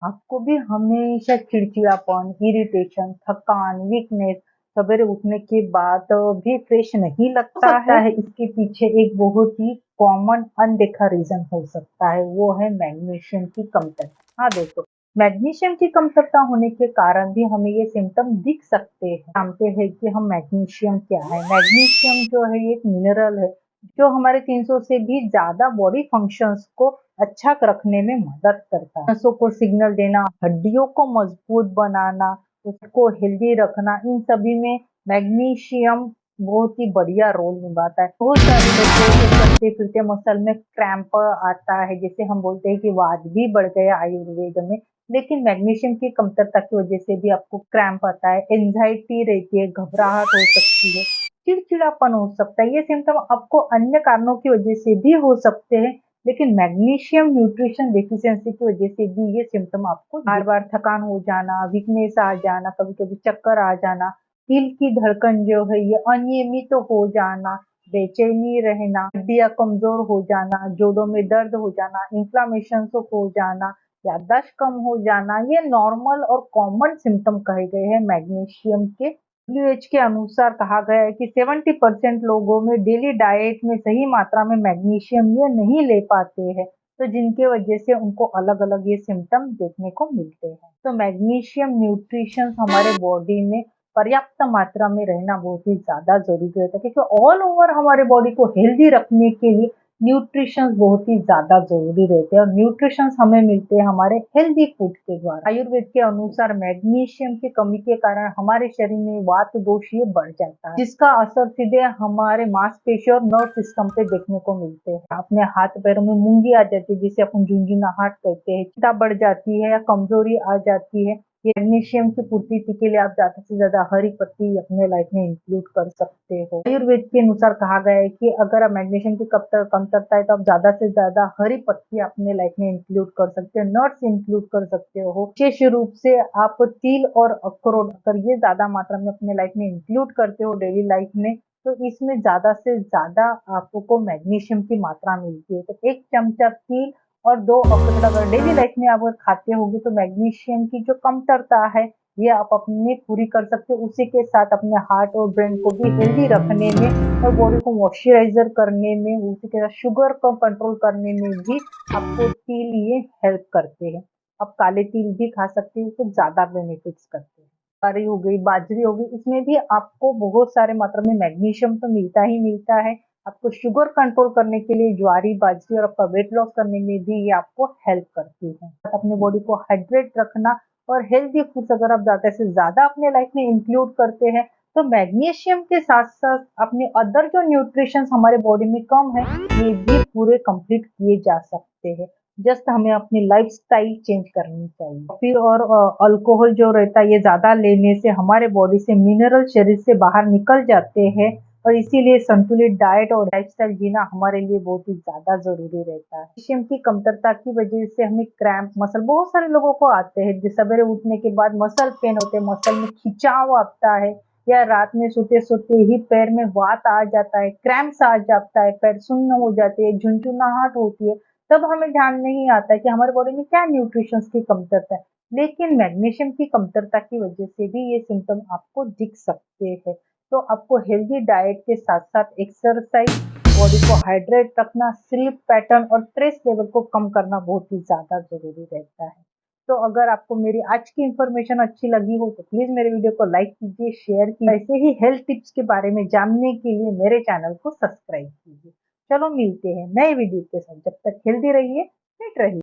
आपको भी हमेशा चिड़चिड़ापन, इरिटेशन, थकान, वीकनेस, सवेरे उठने के बाद भी फ्रेश नहीं लगता है। इसके पीछे एक बहुत ही कॉमन अनदेखा रीजन हो सकता है, वो है मैग्नीशियम की कमतरता। हाँ दोस्तों, मैग्नीशियम की कमतरता होने के कारण भी हमें ये सिम्टम दिख सकते हैं। जानते हैं कि हम मैग्नीशियम क्या है। मैग्नीशियम जो है एक मिनरल है जो हमारे 300 से भी ज्यादा बॉडी फंक्शंस को अच्छा रखने में मदद करता है। नसों को सिग्नल देना, हड्डियों को मजबूत बनाना, उसको हेल्दी रखना, इन सभी में मैग्नीशियम बहुत ही बढ़िया रोल निभाता है। बहुत सारे लोगों को चलते फिरते मसल में क्रैम्प आता है, जैसे हम बोलते हैं कि वात भी बढ़ गया आयुर्वेद में। लेकिन मैग्नीशियम की कमतरता की वजह से भी आपको क्रैम्प आता है, एंजाइटी रहती है, घबराहट हो सकती है, चिड़चिड़ापन हो सकता है। ये सिम्टम आपको अन्य कारणों की वजह से भी हो सकते हैं, लेकिन मैग्नीशियम न्यूट्रिशन डेफिशिएंसी की वजह से भी ये सिम्टम आपको बार बार थकान हो जाना, वीकनेस आ जाना, कभी कभी चक्कर आ जाना, दिल की धड़कन जो है ये अनियमित हो जाना, बेचैनी रहना, हड्डियां कमजोर हो जाना, जोड़ों में दर्द हो जाना, इन्फ्लामेशन हो जाना, याददाश्त कम हो जाना, ये नॉर्मल और कॉमन सिम्टम कहे गए हैं मैग्नीशियम के। डब्ल्यूएच के अनुसार कहा गया है कि 70% लोगों में डेली डाइट में सही मात्रा में मैग्नीशियम ये नहीं ले पाते हैं, तो जिनके वजह से उनको अलग अलग ये सिम्टम देखने को मिलते हैं। तो मैग्नीशियम न्यूट्रिशन हमारे बॉडी में पर्याप्त मात्रा में रहना बहुत ही ज्यादा जरूरी रहता है, क्योंकि ऑल ओवर हमारे बॉडी को हेल्दी रखने के लिए न्यूट्रिशंस बहुत ही ज्यादा जरूरी रहते हैं, और न्यूट्रिशंस हमें मिलते हैं हमारे हेल्दी फूड के द्वारा। आयुर्वेद के अनुसार मैग्नीशियम की कमी के कारण हमारे शरीर में वात दोष ये बढ़ जाता है, जिसका असर सीधे हमारे मांसपेशी और नर्व सिस्टम पे देखने को मिलते हैं। अपने हाथ पैरों में मूंगी आ जाती है, जिसे अपन झुंझुनाहट कहते हैं, चिंता बढ़ जाती है या कमजोरी आ जाती है। मैग्नीशियम की पूर्ति के लिए आप ज्यादा से ज्यादा हरी पत्ती अपने लाइफ में इंक्लूड कर सकते हो। आयुर्वेद के अनुसार कहा गया है कि अगर आप मैग्नीशियम की कमतरता है तो आप ज्यादा से ज्यादा हरी पत्ती अपने लाइफ में इंक्लूड कर सकते हो, नट्स इंक्लूड कर सकते हो। विशेष रूप से आप तिल और अखरोट अगर ये ज्यादा मात्रा में अपने लाइफ में इंक्लूड करते हो डेली लाइफ में, तो इसमें ज्यादा से ज्यादा आपको मैग्नीशियम की मात्रा मिलती है। तो एक चमचा तिल और 2 अखरोट अगर डेली लाइफ में आप खाते होगे तो मैग्नीशियम की जो कमतरता है ये आप अपनी पूरी कर सकते हो। उसी के साथ अपने हार्ट और ब्रेन को भी हेल्दी रखने में और बॉडी को मॉइस्चराइजर करने में, उसी के साथ शुगर को कंट्रोल करने में भी आपको तिल ये हेल्प करते हैं। आप काले तिल भी खा सकते हो तो ज्यादा बेनिफिट्स करते हैं। ज्वारी हो गई, बाजरी हो गई, इसमें भी आपको बहुत सारे मात्रा में मैग्नीशियम तो मिलता ही मिलता है। आपको शुगर कंट्रोल करने के लिए ज्वारी, बाजरी और आपका वेट लॉस करने में भी ये आपको हेल्प करती है। अपने बॉडी को हाइड्रेट रखना और हेल्दी फूड्स अगर आप ज्यादा से ज्यादा अपने लाइफ में इंक्लूड करते हैं, तो मैग्नीशियम के साथ साथ अपने अदर जो न्यूट्रिशन हमारे बॉडी में कम है ये भी पूरे कंप्लीट किए जा सकते हैं। जस्ट हमें अपनी लाइफस्टाइल चेंज करनी चाहिए। कॉफी और अल्कोहल जो रहता है ये ज्यादा लेने से हमारे बॉडी से मिनरल शरीर से बाहर निकल जाते हैं, और इसीलिए संतुलित डाइट और लाइफस्टाइल जीना हमारे लिए बहुत ही ज्यादा जरूरी रहता है। कैल्शियम की कमतरता की वजह से हमें क्रैम्प मसल बहुत सारे लोगों को आते हैं, जो सवेरे उठने के बाद मसल पेन होते हैं, मसल में खिंचाव आता है, या रात में सोते सोते ही पैर में वात आ जाता है, क्रैम्प्स आ जाता है, पैर सुन्न हो जाते हैं, झुंझुनाहट होती है। तब हमें ध्यान नहीं आता है कि हमारे बॉडी में क्या न्यूट्रिशन की कमतरता है। लेकिन मैग्नीशियम की कमतरता की वजह से भी ये सिम्टम आपको दिख सकते हैं। तो आपको हेल्दी डाइट के साथ साथ एक्सरसाइज, बॉडी को हाइड्रेट रखना, स्लीप पैटर्न और स्ट्रेस लेवल को कम करना बहुत ही ज्यादा जरूरी रहता है। तो अगर आपको मेरी आज की इंफॉर्मेशन अच्छी लगी हो तो प्लीज मेरे वीडियो को लाइक कीजिए, शेयर कीजिए। ऐसे ही हेल्थ टिप्स के बारे में जानने के लिए मेरे चैनल को सब्सक्राइब कीजिए। चलो मिलते हैं नए वीडियो के साथ, जब तक हेल्दी रहिए, फिट रहिए।